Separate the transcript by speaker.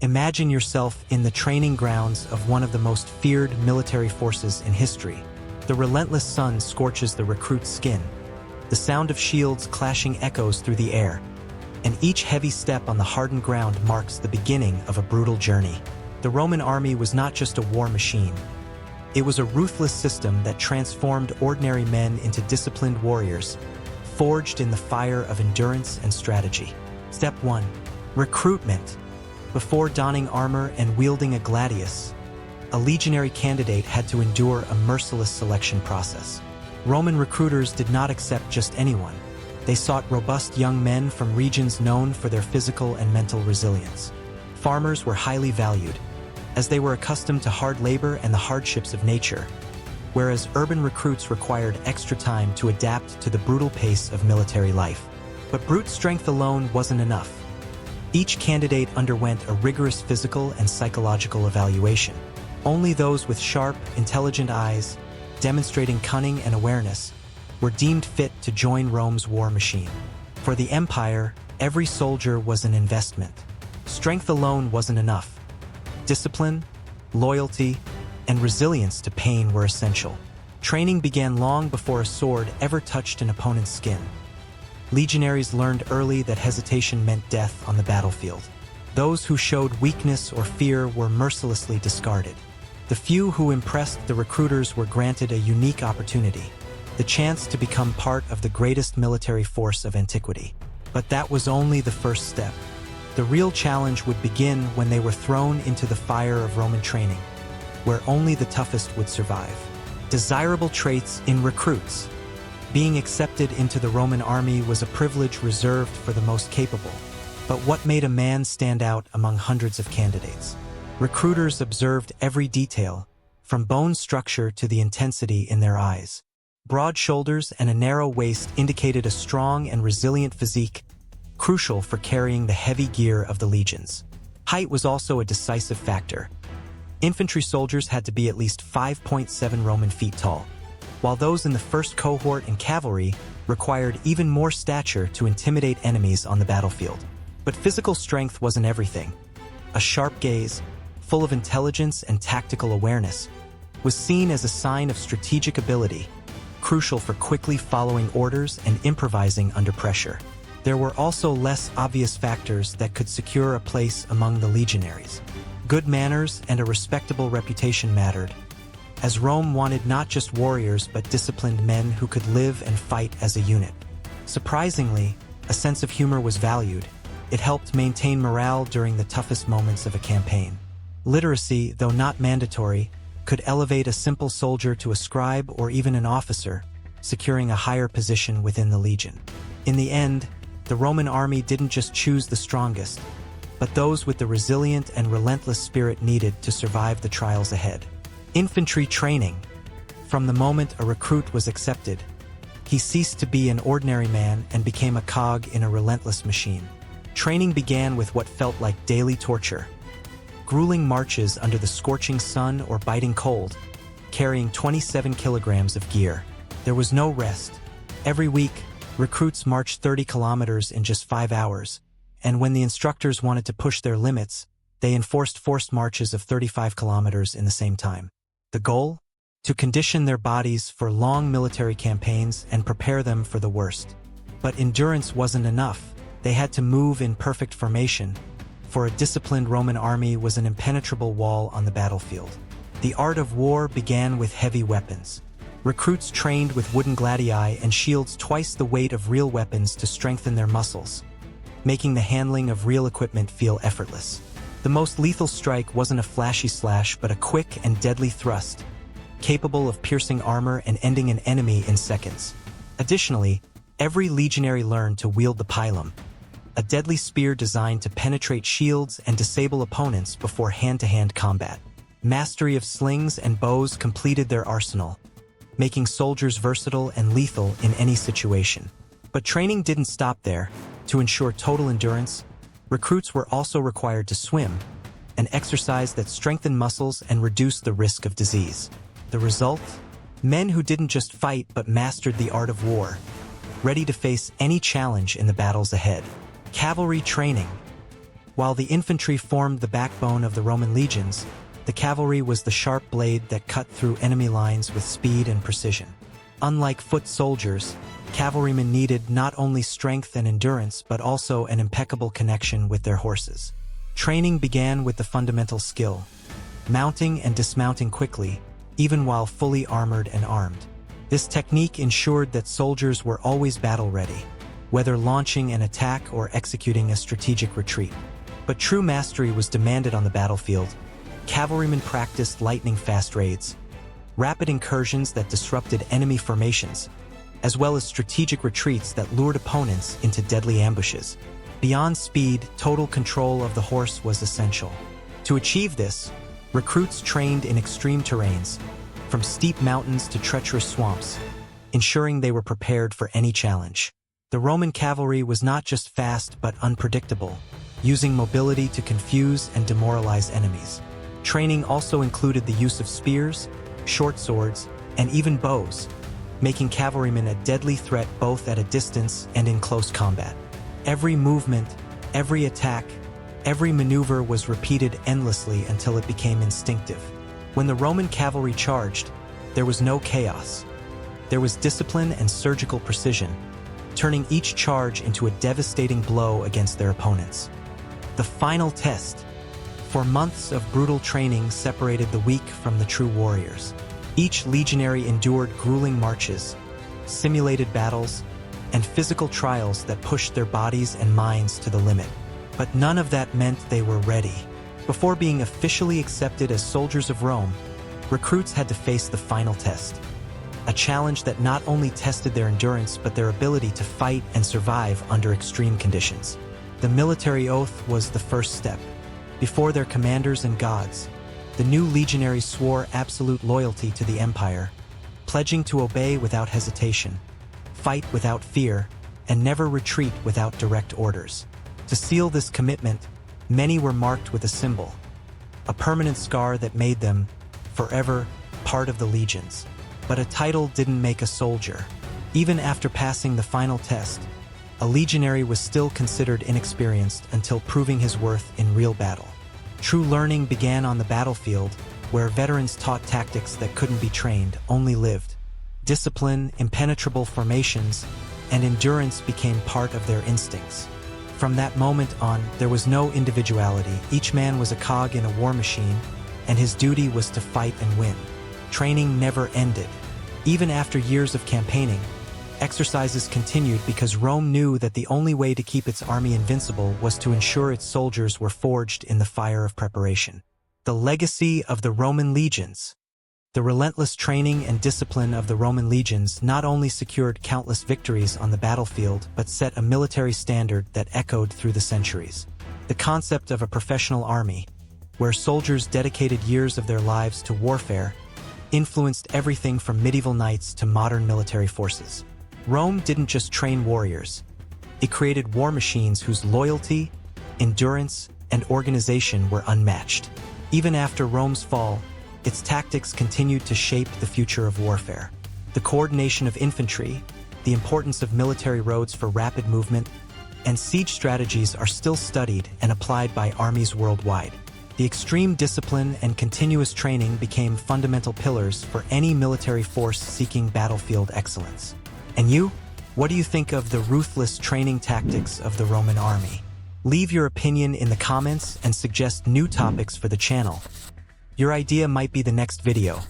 Speaker 1: Imagine yourself in the training grounds of one of the most feared military forces in history. The relentless sun scorches the recruit's skin. The sound of shields clashing echoes through the air, and each heavy step on the hardened ground marks the beginning of a brutal journey. The Roman army was not just a war machine. It was a ruthless system that transformed ordinary men into disciplined warriors, forged in the fire of endurance and strategy. Step 1. Recruitment. Before donning armor and wielding a gladius, a legionary candidate had to endure a merciless selection process. Roman recruiters did not accept just anyone. They sought robust young men from regions known for their physical and mental resilience. Farmers were highly valued, as they were accustomed to hard labor and the hardships of nature, whereas urban recruits required extra time to adapt to the brutal pace of military life. But brute strength alone wasn't enough. Each candidate underwent a rigorous physical and psychological evaluation. Only those with sharp, intelligent eyes, demonstrating cunning and awareness, were deemed fit to join Rome's war machine. For the empire, every soldier was an investment. Strength alone wasn't enough. Discipline, loyalty, and resilience to pain were essential. Training began long before a sword ever touched an opponent's skin. Legionaries learned early that hesitation meant death on the battlefield. Those who showed weakness or fear were mercilessly discarded. The few who impressed the recruiters were granted a unique opportunity, the chance to become part of the greatest military force of antiquity. But that was only the first step. The real challenge would begin when they were thrown into the fire of Roman training, where only the toughest would survive. Desirable traits in recruits. Being accepted into the Roman army was a privilege reserved for the most capable. But what made a man stand out among hundreds of candidates? Recruiters observed every detail, from bone structure to the intensity in their eyes. Broad shoulders and a narrow waist indicated a strong and resilient physique, crucial for carrying the heavy gear of the legions. Height was also a decisive factor. Infantry soldiers had to be at least 5.7 Roman feet tall, while those in the first cohort in cavalry required even more stature to intimidate enemies on the battlefield. But physical strength wasn't everything. A sharp gaze, full of intelligence and tactical awareness, was seen as a sign of strategic ability, crucial for quickly following orders and improvising under pressure. There were also less obvious factors that could secure a place among the legionaries. Good manners and a respectable reputation mattered, as Rome wanted not just warriors but disciplined men who could live and fight as a unit. Surprisingly, a sense of humor was valued. It helped maintain morale during the toughest moments of a campaign. Literacy, though not mandatory, could elevate a simple soldier to a scribe or even an officer, securing a higher position within the legion. In the end, the Roman army didn't just choose the strongest, but those with the resilient and relentless spirit needed to survive the trials ahead. Infantry training. From the moment a recruit was accepted, he ceased to be an ordinary man and became a cog in a relentless machine. Training began with what felt like daily torture. Grueling marches under the scorching sun or biting cold, carrying 27 kilograms of gear. There was no rest. Every week, recruits marched 30 kilometers in just 5 hours, and when the instructors wanted to push their limits, they enforced forced marches of 35 kilometers in the same time. The goal? To condition their bodies for long military campaigns and prepare them for the worst. But endurance wasn't enough. They had to move in perfect formation, for a disciplined Roman army was an impenetrable wall on the battlefield. The art of war began with heavy weapons. Recruits trained with wooden gladii and shields twice the weight of real weapons to strengthen their muscles, making the handling of real equipment feel effortless. The most lethal strike wasn't a flashy slash but a quick and deadly thrust, capable of piercing armor and ending an enemy in seconds. Additionally, every legionary learned to wield the pilum, a deadly spear designed to penetrate shields and disable opponents before hand-to-hand combat. Mastery of slings and bows completed their arsenal, making soldiers versatile and lethal in any situation. But training didn't stop there. To ensure total endurance, recruits were also required to swim, an exercise that strengthened muscles and reduced the risk of disease. The result? Men who didn't just fight but mastered the art of war, ready to face any challenge in the battles ahead. Cavalry training. While the infantry formed the backbone of the Roman legions, the cavalry was the sharp blade that cut through enemy lines with speed and precision. Unlike foot soldiers, cavalrymen needed not only strength and endurance but also an impeccable connection with their horses. Training began with the fundamental skill, mounting and dismounting quickly, even while fully armored and armed. This technique ensured that soldiers were always battle-ready, whether launching an attack or executing a strategic retreat. But true mastery was demanded on the battlefield. Cavalrymen practiced lightning-fast raids, rapid incursions that disrupted enemy formations, as well as strategic retreats that lured opponents into deadly ambushes. Beyond speed, total control of the horse was essential. To achieve this, recruits trained in extreme terrains, from steep mountains to treacherous swamps, ensuring they were prepared for any challenge. The Roman cavalry was not just fast but unpredictable, using mobility to confuse and demoralize enemies. Training also included the use of spears, short swords, and even bows, making cavalrymen a deadly threat both at a distance and in close combat. Every movement, every attack, every maneuver was repeated endlessly until it became instinctive. When the Roman cavalry charged, there was no chaos. There was discipline and surgical precision, turning each charge into a devastating blow against their opponents. The final test. For months of brutal training separated the weak from the true warriors. Each legionary endured grueling marches, simulated battles, and physical trials that pushed their bodies and minds to the limit. But none of that meant they were ready. Before being officially accepted as soldiers of Rome, recruits had to face the final test. A challenge that not only tested their endurance but their ability to fight and survive under extreme conditions. The military oath was the first step. Before their commanders and gods, the new legionaries swore absolute loyalty to the empire, pledging to obey without hesitation, fight without fear, and never retreat without direct orders. To seal this commitment, many were marked with a symbol, a permanent scar that made them, forever, part of the legions. But a title didn't make a soldier. Even after passing the final test, a legionary was still considered inexperienced until proving his worth in real battle. True learning began on the battlefield, where veterans taught tactics that couldn't be trained, only lived. Discipline, impenetrable formations, and endurance became part of their instincts. From that moment on, there was no individuality. Each man was a cog in a war machine, and his duty was to fight and win. Training never ended. Even after years of campaigning, exercises continued because Rome knew that the only way to keep its army invincible was to ensure its soldiers were forged in the fire of preparation. The legacy of the Roman legions. The relentless training and discipline of the Roman legions not only secured countless victories on the battlefield but set a military standard that echoed through the centuries. The concept of a professional army, where soldiers dedicated years of their lives to warfare, influenced everything from medieval knights to modern military forces. Rome didn't just train warriors. It created war machines whose loyalty, endurance, and organization were unmatched. Even after Rome's fall, its tactics continued to shape the future of warfare. The coordination of infantry, the importance of military roads for rapid movement, and siege strategies are still studied and applied by armies worldwide. The extreme discipline and continuous training became fundamental pillars for any military force seeking battlefield excellence. And you? What do you think of the ruthless training tactics of the Roman army? Leave your opinion in the comments and suggest new topics for the channel. Your idea might be the next video.